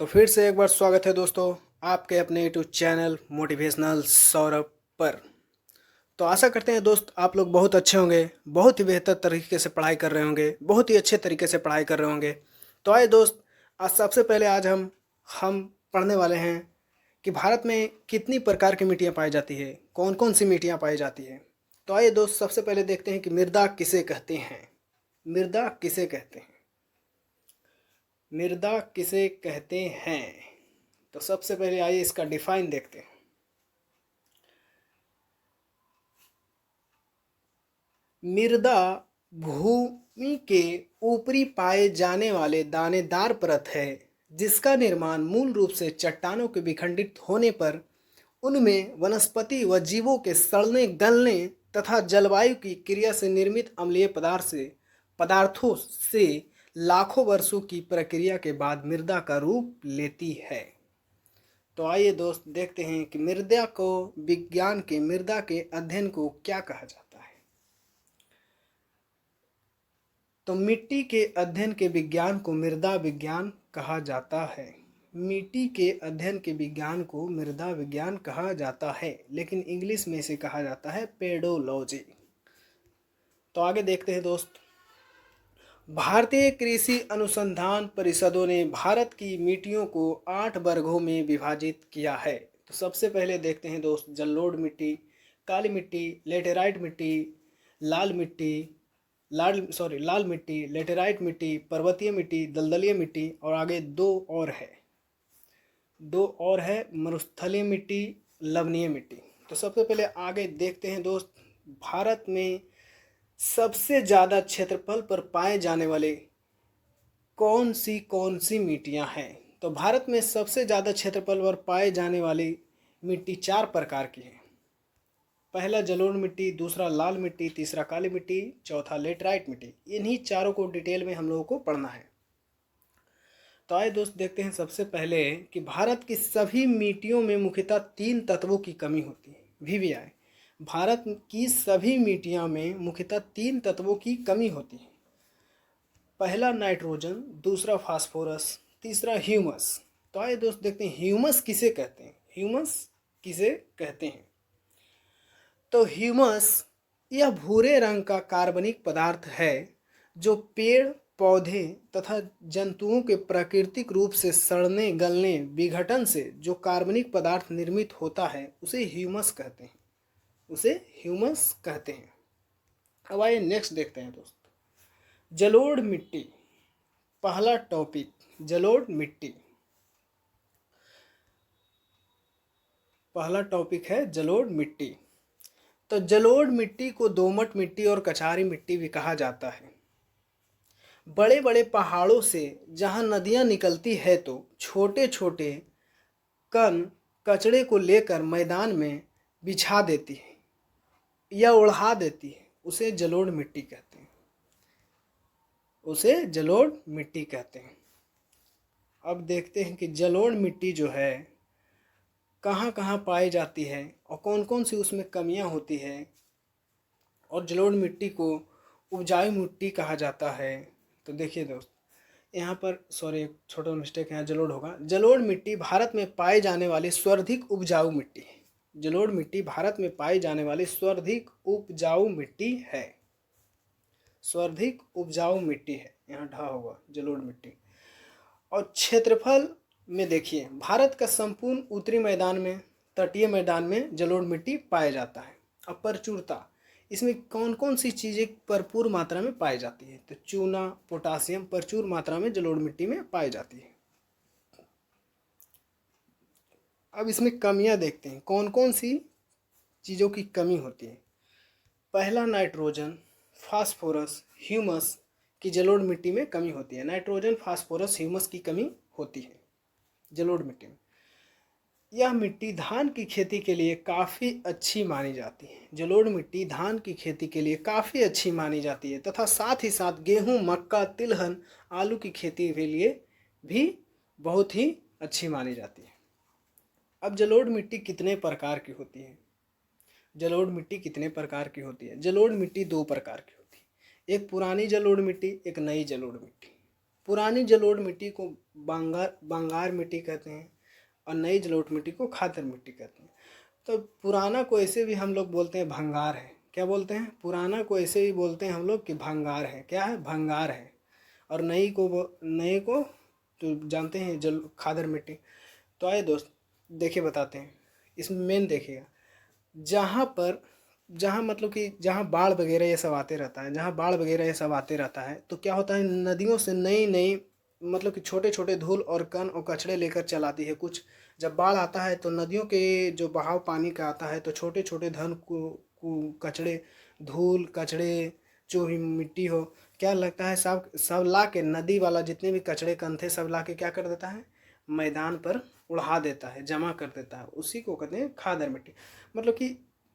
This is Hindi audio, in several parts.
तो फिर से एक बार स्वागत है दोस्तों आपके अपने यूट्यूब चैनल मोटिवेशनल सौरभ पर। तो आशा करते हैं दोस्त आप लोग बहुत अच्छे होंगे, बहुत ही बेहतर तरीके से पढ़ाई कर रहे होंगे, बहुत ही अच्छे तरीके से पढ़ाई कर रहे होंगे। तो आइए दोस्त, आज सबसे पहले आज हम पढ़ने वाले हैं कि भारत में कितनी प्रकार की मिट्टियाँ पाई जाती है, कौन कौन सी मिट्टियाँ पाई जाती है। तो आइए दोस्त, सबसे पहले देखते हैं कि मृदा किसे कहते हैं। मृदा किसे कहते हैं? मृदा किसे कहते हैं? तो सबसे पहले आइए इसका डिफाइन देखते हैं। मृदा भूमि के ऊपरी पाए जाने वाले दानेदार परत है जिसका निर्माण मूल रूप से चट्टानों के विखंडित होने पर उनमें वनस्पति व जीवों के सड़ने गलने तथा जलवायु की क्रिया से निर्मित अम्लीय पदार्थों से लाखों वर्षों की प्रक्रिया के बाद मृदा का रूप लेती है। तो आइए दोस्त देखते हैं कि मृदा के अध्ययन को क्या कहा जाता है। तो मिट्टी के अध्ययन के विज्ञान को मृदा विज्ञान कहा जाता है। मिट्टी के अध्ययन के विज्ञान को मृदा विज्ञान कहा जाता है, लेकिन इंग्लिश में इसे कहा जाता है पेडोलॉजी। तो आगे देखते हैं दोस्त। भारतीय कृषि अनुसंधान परिषदों ने भारत की मिट्टियों को 8 वर्गों में विभाजित किया है। तो सबसे पहले देखते हैं दोस्त, जलोढ़ मिट्टी, काली मिट्टी, लेटेराइट मिट्टी, लाल मिट्टी, लेटेराइट मिट्टी, पर्वतीय मिट्टी, दलदलीय मिट्टी, और आगे दो और है मरुस्थलीय मिट्टी, लवणीय मिट्टी। तो सबसे पहले आगे देखते हैं दोस्त, भारत में सबसे ज़्यादा क्षेत्रफल पर पाए जाने वाले कौन सी मिट्टियाँ हैं। तो भारत में सबसे ज़्यादा क्षेत्रफल पर पाए जाने वाली मिट्टी 4 प्रकार की है। पहला जलोढ़ मिट्टी, दूसरा लाल मिट्टी, तीसरा काली मिट्टी, चौथा लेटराइट मिट्टी। इन्हीं चारों को डिटेल में हम लोगों को पढ़ना है। तो आइए दोस्त देखते हैं सबसे पहले कि भारत की सभी मिट्टियों में मुख्यतः 3 तत्वों की कमी होती है। VVI, भारत की सभी मिट्टियों में मुख्यतः 3 तत्वों की कमी होती है। पहला नाइट्रोजन, दूसरा फास्फोरस, तीसरा ह्यूमस। तो आइए दोस्त देखते हैं ह्यूमस किसे कहते हैं। ह्यूमस किसे कहते हैं? तो ह्यूमस यह भूरे रंग का कार्बनिक पदार्थ है जो पेड़ पौधे तथा जंतुओं के प्राकृतिक रूप से सड़ने गलने विघटन से जो कार्बनिक पदार्थ निर्मित होता है उसे ह्यूमस कहते हैं। उसे ह्यूमस कहते हैं। अब आइए नेक्स्ट देखते हैं दोस्त, जलोढ़ मिट्टी। पहला टॉपिक, जलोढ़ मिट्टी। पहला टॉपिक है जलोढ़ मिट्टी। तो जलोढ़ मिट्टी को दोमट मिट्टी और कछारी मिट्टी भी कहा जाता है। बड़े बड़े पहाड़ों से जहाँ नदियाँ निकलती है तो छोटे छोटे कण कचड़े को लेकर मैदान में बिछा देती है या उड़ा देती है, उसे जलोढ़ मिट्टी कहते हैं। उसे जलोढ़ मिट्टी कहते हैं। अब देखते हैं कि जलोढ़ मिट्टी जो है कहाँ कहाँ पाई जाती है और कौन कौन सी उसमें कमियाँ होती है, और जलोढ़ मिट्टी को उपजाऊ मिट्टी कहा जाता है। तो देखिए दोस्त, यहाँ पर एक छोटा मिस्टेक है, यहाँ जलोढ़ होगा। जलोढ़ मिट्टी भारत में पाई जाने वाली सर्वाधिक उपजाऊ मिट्टी है। जलोढ़ मिट्टी भारत में पाई जाने वाली सर्वाधिक उपजाऊ मिट्टी है। सर्वाधिक उपजाऊ मिट्टी है, यहाँ ढा होगा जलोढ़ मिट्टी। और क्षेत्रफल में देखिए, भारत का संपूर्ण उत्तरी मैदान में, तटीय मैदान में जलोढ़ मिट्टी पाया जाता है। अब प्रचुरता, इसमें कौन कौन सी चीज़ें भरपूर मात्रा में पाई जाती है। तो चूना, पोटासियम प्रचुर मात्रा में जलोढ़ मिट्टी में पाई जाती है। अब इसमें कमियां देखते हैं, कौन कौन सी चीज़ों की कमी होती है। पहला नाइट्रोजन, फास्फोरस, ह्यूमस की जलोढ़ मिट्टी में कमी होती है। नाइट्रोजन, फास्फोरस, ह्यूमस की कमी होती है जलोढ़ मिट्टी में। यह मिट्टी धान की खेती के लिए काफ़ी अच्छी मानी जाती है। जलोढ़ मिट्टी धान की खेती के लिए काफ़ी अच्छी मानी जाती है तथा साथ ही साथ गेहूं, मक्का, तिलहन, आलू की खेती के लिए भी बहुत ही अच्छी मानी जाती है। अब जलोढ़ मिट्टी कितने प्रकार की होती है? जलोढ़ मिट्टी कितने प्रकार की होती है? जलोढ़ मिट्टी 2 प्रकार की होती है, एक पुरानी जलोढ़ मिट्टी, एक नई जलोढ़ मिट्टी। पुरानी जलोढ़ मिट्टी को बांगार मिट्टी कहते हैं और नई जलोढ़ मिट्टी को खादर मिट्टी कहते हैं। तो पुराना को ऐसे भी हम लोग बोलते हैं भंगार है। क्या बोलते हैं? पुराना को ऐसे भी बोलते हैं हम लोग कि भंगार है। क्या है? भंगार है। और नई को तो जानते हैं खादर मिट्टी। तो आइए दोस्त देखिए बताते हैं। इसमें मेन देखिएगा, जहाँ मतलब कि जहाँ बाढ़ वगैरह ये सब आते रहता है, जहाँ बाढ़ वगैरह ये सब आते रहता है, तो क्या होता है, नदियों से नई नई मतलब कि छोटे छोटे धूल और कण और कचड़े लेकर चलाती है। कुछ जब बाढ़ आता है तो नदियों के जो बहाव पानी का आता है, तो छोटे छोटे कचड़े, धूल कचड़े, जो भी मिट्टी हो, क्या लगता है, सब सब ला के नदी वाला जितने भी कचड़े कण थे सब ला के क्या कर देता है, मैदान पर उड़ा देता है, जमा कर देता है। उसी को कहते हैं खादर मिट्टी। मतलब कि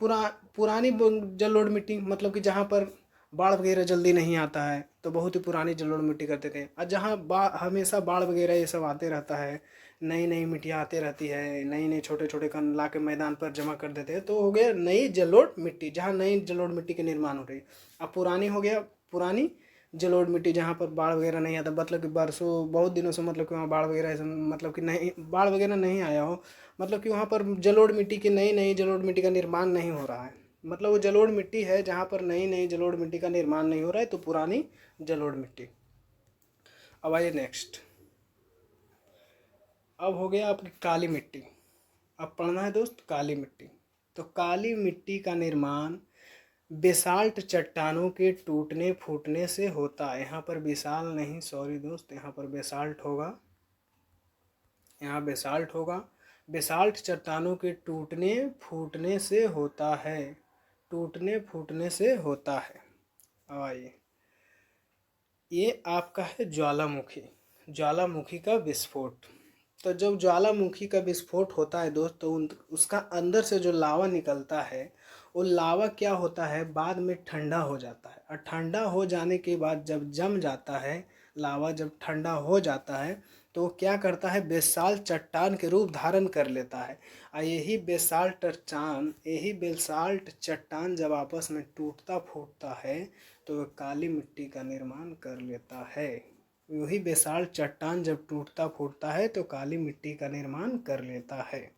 पुरानी जलोढ़ मिट्टी, मतलब कि जहाँ पर बाढ़ वगैरह जल्दी नहीं आता है तो बहुत ही पुरानी जलोढ़ मिट्टी करते थे। और जहाँ हमेशा बाढ़ वगैरह ये सब आते रहता है, नई नई मिट्टियाँ आते रहती है, नई नई छोटे छोटे कण ला के मैदान पर जमा कर देते हैं, तो हो गया नई जलोढ़ मिट्टी, जहाँ नई जलोढ़ मिट्टी के निर्माण हो रही है। अब पुरानी हो गया पुरानी जलोढ़ मिट्टी, जहाँ पर बाढ़ वगैरह नहीं आता, मतलब कि बरसों बहुत दिनों से मतलब कि वहाँ बाढ़ वगैरह ऐसा मतलब कि नहीं, बाढ़ वगैरह नहीं आया हो, मतलब कि वहाँ पर जलोढ़ मिट्टी की नई नई जलोढ़ मिट्टी का निर्माण नहीं हो रहा है। मतलब वो जलोढ़ मिट्टी है जहाँ पर नई नई जलोढ़ मिट्टी का निर्माण नहीं हो रहा है, तो पुरानी जलोढ़ मिट्टी। अब आइए नेक्स्ट। अब हो गया आपकी काली मिट्टी। अब पढ़ना है दोस्त काली मिट्टी। तो काली मिट्टी का निर्माण बेसाल्ट चट्टानों के टूटने फूटने से होता है। यहाँ पर विशाल नहीं, सॉरी दोस्त, यहाँ पर बेसाल्ट होगा, यहाँ बेसाल्ट होगा। बेसाल्ट चट्टानों के टूटने फूटने से होता है, टूटने फूटने से होता है। अब आइए, ये आपका है ज्वालामुखी, ज्वालामुखी का विस्फोट। तो जब ज्वालामुखी का विस्फोट होता है दोस्त, तो उसका अंदर से जो लावा निकलता है, वो लावा क्या होता है, बाद में ठंडा हो जाता है। और ठंडा हो जाने के बाद जब जम जाता है लावा, जब ठंडा हो जाता है तो वो क्या करता है, बेसाल्ट चट्टान के रूप धारण कर लेता है। और यही बेसाल्ट चट्टान जब आपस में टूटता फूटता है तो वह काली मिट्टी का निर्माण कर लेता है। वही बेसाल्ट चट्टान जब टूटता फूटता है तो काली मिट्टी का निर्माण कर लेता है।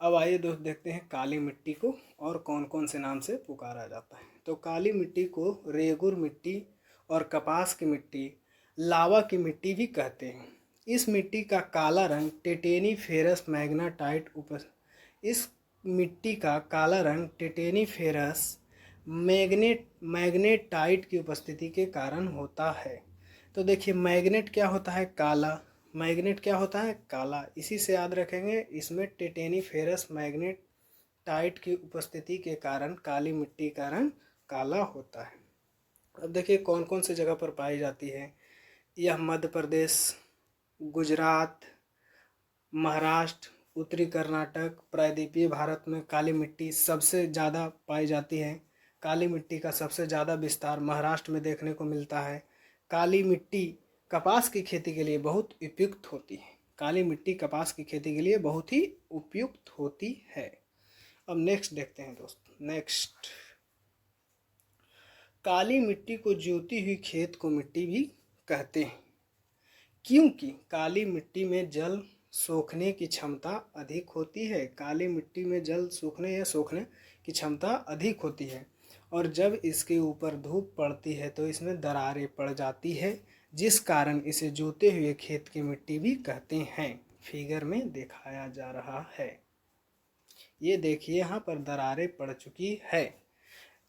अब आइए दोस्त देखते हैं काली मिट्टी को और कौन कौन से नाम से पुकारा जाता है। तो काली मिट्टी को रेगुर मिट्टी और कपास की मिट्टी, लावा की मिट्टी भी कहते हैं। इस मिट्टी का काला रंग टेटेनी फेरस मैग्नाटाइट इस मिट्टी का काला रंग टेटेनी फेरस मैग्नेटाइट की उपस्थिति के कारण होता है। तो देखिए, मैग्नेट क्या होता है, काला, मैग्नेट क्या होता है, काला, इसी से याद रखेंगे। इसमें टेटेनी फेरस मैग्नेटाइट की उपस्थिति के कारण काली मिट्टी का रंग काला होता है। अब देखिए कौन कौन से जगह पर पाई जाती है। यह मध्य प्रदेश, गुजरात, महाराष्ट्र, उत्तरी कर्नाटक, प्रायद्वीपीय भारत में काली मिट्टी सबसे ज़्यादा पाई जाती है। काली मिट्टी का सबसे ज़्यादा विस्तार महाराष्ट्र में देखने को मिलता है। काली मिट्टी कपास की खेती के लिए बहुत उपयुक्त होती है। काली मिट्टी कपास की खेती के लिए बहुत ही उपयुक्त होती है। अब नेक्स्ट देखते हैं दोस्त। नेक्स्ट, काली मिट्टी को जोती हुई खेत को मिट्टी भी कहते हैं, क्योंकि काली मिट्टी में जल सोखने की क्षमता अधिक होती है। काली मिट्टी में जल सोखने की क्षमता अधिक होती है, और जब इसके ऊपर धूप पड़ती है तो इसमें दरारें पड़ जाती है, जिस कारण इसे जोते हुए खेत की मिट्टी भी कहते हैं। फिगर में दिखाया जा रहा है, ये देखिए यहाँ पर दरारें पड़ चुकी है।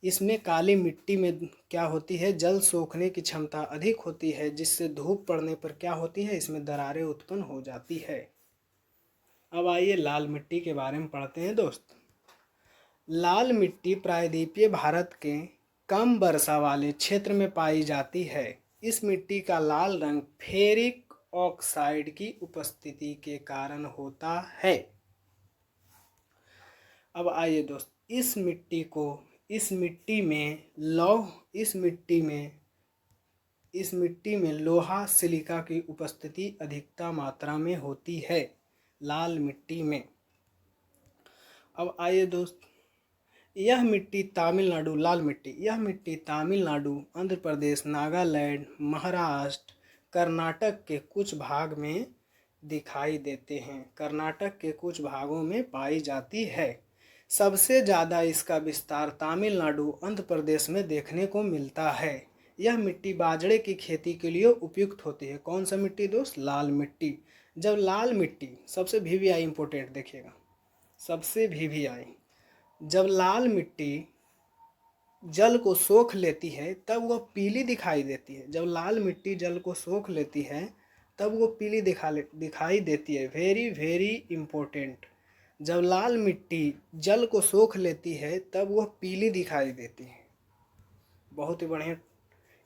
इसमें काली मिट्टी में क्या होती है, जल सोखने की क्षमता अधिक होती है, जिससे धूप पड़ने पर क्या होती है, इसमें दरारें उत्पन्न हो जाती है। अब आइए लाल मिट्टी के बारे में पढ़ते हैं दोस्त। लाल मिट्टी प्रायद्वीपीय भारत के कम वर्षा वाले क्षेत्र में पाई जाती है। इस मिट्टी का लाल रंग फेरिक ऑक्साइड की उपस्थिति के कारण होता है। अब आइए दोस्त, इस मिट्टी में लोहा सिलिका की उपस्थिति अधिकता मात्रा में होती है, लाल मिट्टी में। अब आइए दोस्त, यह मिट्टी तमिलनाडु, लाल मिट्टी, यह मिट्टी तमिलनाडु, आंध्र प्रदेश, नागालैंड, महाराष्ट्र, कर्नाटक के कुछ भाग में दिखाई देते हैं, कर्नाटक के कुछ भागों में पाई जाती है। सबसे ज़्यादा इसका विस्तार तमिलनाडु, आंध्र प्रदेश में देखने को मिलता है। यह मिट्टी बाजरे की खेती के लिए उपयुक्त होती है। कौन सा मिट्टी दोस्त? लाल मिट्टी। जब लाल मिट्टी, सबसे वीवीआई इंपॉर्टेंट देखिएगा, सबसे वीवीआई, जब लाल मिट्टी जल को सोख लेती है तब वह पीली दिखाई देती है। जब लाल मिट्टी जल को सोख लेती है तब वो पीली दिखाई देती है। Very very important. जब लाल मिट्टी जल को सोख लेती है तब वह पीली दिखाई देती है। बहुत ही बढ़िया,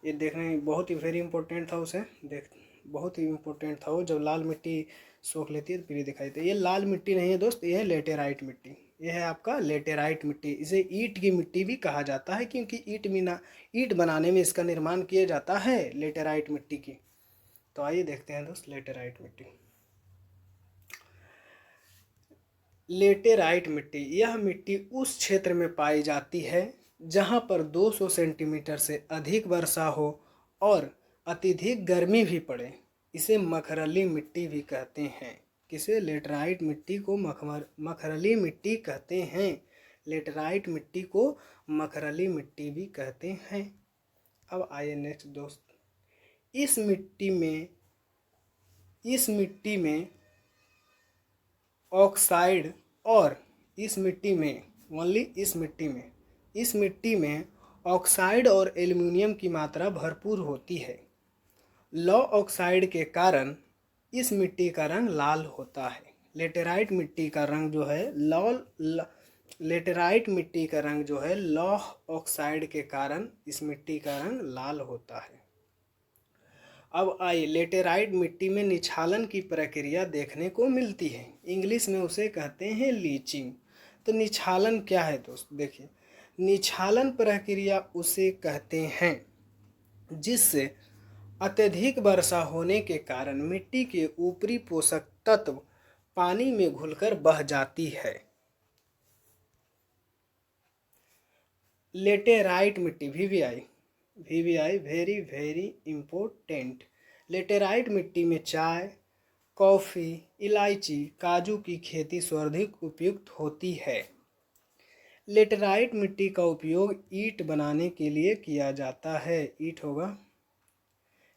ये देखने में बहुत ही वेरी इंपॉर्टेंट था, उसे देख, बहुत ही इम्पोर्टेंट था वो। जब लाल मिट्टी सोख लेती है तो पीली दिखाई देती है। ये लाल मिट्टी नहीं है दोस्त, ये है लेटेराइट मिट्टी। ये है आपका लेटेराइट मिट्टी। इसे ईंट की मिट्टी भी कहा जाता है क्योंकि ईंट बनाने में इसका निर्माण किया जाता है लेटेराइट मिट्टी की। तो आइए देखते हैं दोस्त लेटेराइट मिट्टी। लेटेराइट मिट्टी, यह मिट्टी उस क्षेत्र में पाई जाती है जहां पर 200 सेंटीमीटर से अधिक वर्षा हो और अत्यधिक गर्मी भी पड़े। इसे मखरली मिट्टी भी कहते हैं। किसे? लेटेराइट मिट्टी को मखरली मिट्टी कहते हैं। लेटेराइट मिट्टी को मखरली मिट्टी भी कहते हैं। अब आइए नेक्स्ट दोस्त, इस मिट्टी में ऑक्साइड और इस मिट्टी में ऑक्साइड और एल्युमिनियम की मात्रा भरपूर होती है। लौ ऑक्साइड के कारण इस मिट्टी का रंग लाल होता है। लेटेराइट मिट्टी का रंग जो है लेटेराइट मिट्टी का रंग जो है लौह ऑक्साइड के कारण इस मिट्टी का रंग लाल होता है। अब आइए, लेटेराइट मिट्टी में निछालन की प्रक्रिया देखने को मिलती है। इंग्लिश में उसे कहते हैं लीचिंग। तो निछालन क्या है दोस्त? देखिए, निछालन प्रक्रिया उसे कहते हैं जिससे अत्यधिक वर्षा होने के कारण मिट्टी के ऊपरी पोषक तत्व पानी में घुलकर बह जाती है। लेटेराइट मिट्टी, VVI very very important. Laterite मिट्टी में चाय, कॉफ़ी, इलायची, काजू की खेती सर्वाधिक उपयुक्त होती है। लेटेराइट मिट्टी का उपयोग ईंट बनाने के लिए किया जाता है। ईंट होगा।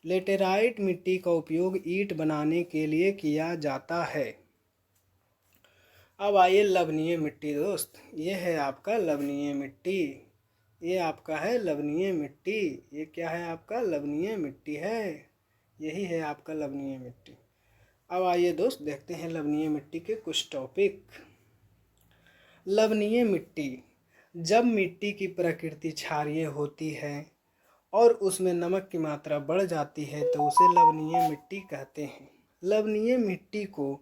लेटेराइट मिट्टी का उपयोग ईंट बनाने के लिए किया जाता है। अब आइए लवणीय मिट्टी दोस्त, ये है आपका लवणीय मिट्टी। ये आपका है लवणीय मिट्टी। ये क्या है आपका? लवणीय मिट्टी है। यही है आपका लवणीय मिट्टी। अब आइए दोस्त देखते हैं लवणीय मिट्टी के कुछ टॉपिक। लवणीय मिट्टी, जब मिट्टी की प्रकृति क्षारीय होती है और उसमें नमक की मात्रा बढ़ जाती है तो उसे लवणीय मिट्टी कहते हैं। लवणीय मिट्टी को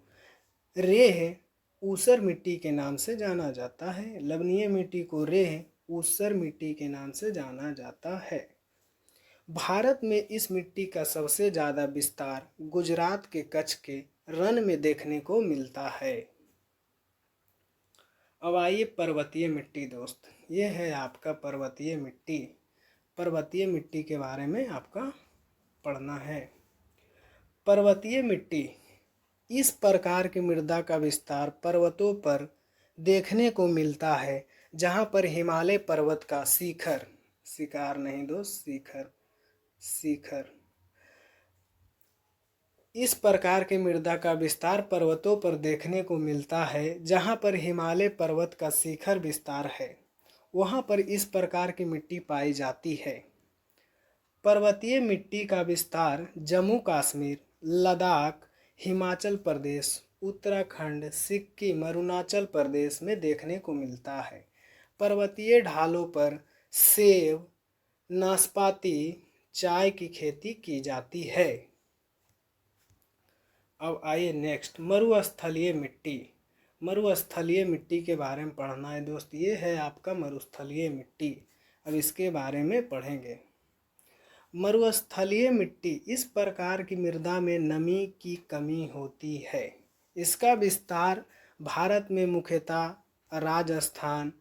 रेह ऊसर मिट्टी के नाम से जाना जाता है। लवणीय मिट्टी को रेह ऊसर मिट्टी के नाम से जाना जाता है। भारत में इस मिट्टी का सबसे ज़्यादा विस्तार गुजरात के कच्छ के रण में देखने को मिलता है। अब आइए पर्वतीय मिट्टी दोस्त, ये है आपका पर्वतीय मिट्टी। पर्वतीय मिट्टी के बारे में आपका पढ़ना है। पर्वतीय मिट्टी, इस प्रकार की मृदा का विस्तार पर्वतों पर देखने को मिलता है जहाँ पर हिमालय पर्वत का शिखर, शिकार नहीं दोस्त, शिखर, इस प्रकार के मृदा का विस्तार पर्वतों पर देखने को मिलता है जहाँ पर हिमालय पर्वत का शिखर विस्तार है, वहाँ पर इस प्रकार की मिट्टी पाई जाती है। पर्वतीय मिट्टी का विस्तार जम्मू कश्मीर, लद्दाख, हिमाचल प्रदेश, उत्तराखंड, सिक्किम, अरुणाचल प्रदेश में देखने को मिलता है। पर्वतीय ढालों पर सेब, नाशपाती, चाय की खेती की जाती है। अब आइए नेक्स्ट, मरुस्थलीय मिट्टी। मरुस्थलीय मिट्टी के बारे में पढ़ना है दोस्त। ये है आपका मरुस्थलीय मिट्टी। अब इसके बारे में पढ़ेंगे। मरुस्थलीय मिट्टी, इस प्रकार की मृदा में नमी की कमी होती है। इसका विस्तार भारत में मुख्यतः राजस्थान,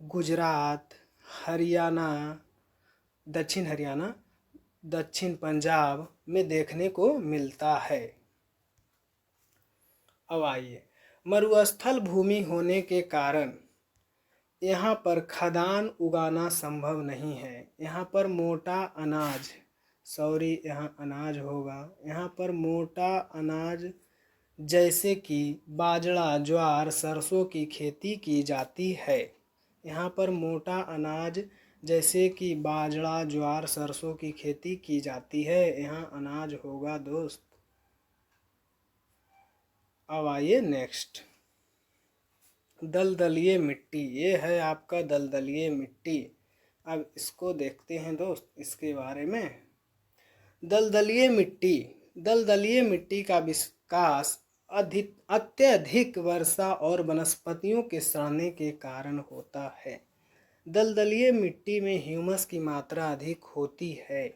गुजरात, हरियाणा, दक्षिण हरियाणा, दक्षिण पंजाब में देखने को मिलता है। अब आइए, मरुस्थल भूमि होने के कारण यहाँ पर खदान उगाना संभव नहीं है। यहाँ पर मोटा अनाज, सॉरी यहाँ अनाज होगा, यहाँ पर मोटा अनाज जैसे कि बाजरा, ज्वार, सरसों की खेती की जाती है। यहाँ पर मोटा अनाज जैसे कि बाजरा, ज्वार, सरसों की खेती की जाती है। यहाँ अनाज होगा दोस्त। अब आइए नेक्स्ट, दलदलीय मिट्टी। ये है आपका दलदलीय मिट्टी। अब इसको देखते हैं दोस्त, इसके बारे में। दलदलीय मिट्टी का विकास अत्यधिक वर्षा और वनस्पतियों के सड़ने के कारण होता है। दलदलीय मिट्टी में ह्यूमस की मात्रा अधिक होती है।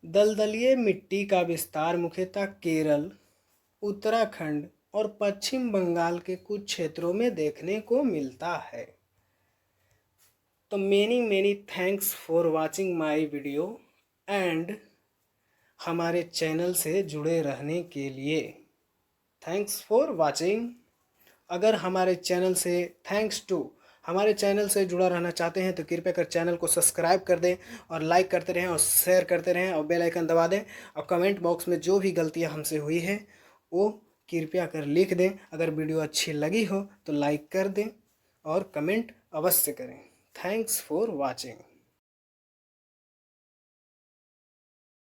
दलदलीय मिट्टी का विस्तार मुख्यतः केरल, उत्तराखंड और पश्चिम बंगाल के कुछ क्षेत्रों में देखने को मिलता है। तो many thanks for watching my video and हमारे चैनल से जुड़े रहने के लिए थैंक्स फॉर वाचिंग। अगर हमारे चैनल से जुड़ा रहना चाहते हैं तो कृपया कर चैनल को सब्सक्राइब कर दें और लाइक करते रहें और शेयर करते रहें और बेल आइकन दबा दें। और कमेंट बॉक्स में जो भी गलतियां हमसे हुई है वो कृपया कर लिख दें। अगर वीडियो अच्छी लगी हो तो लाइक कर दें और कमेंट अवश्य करें। Thanks for watching.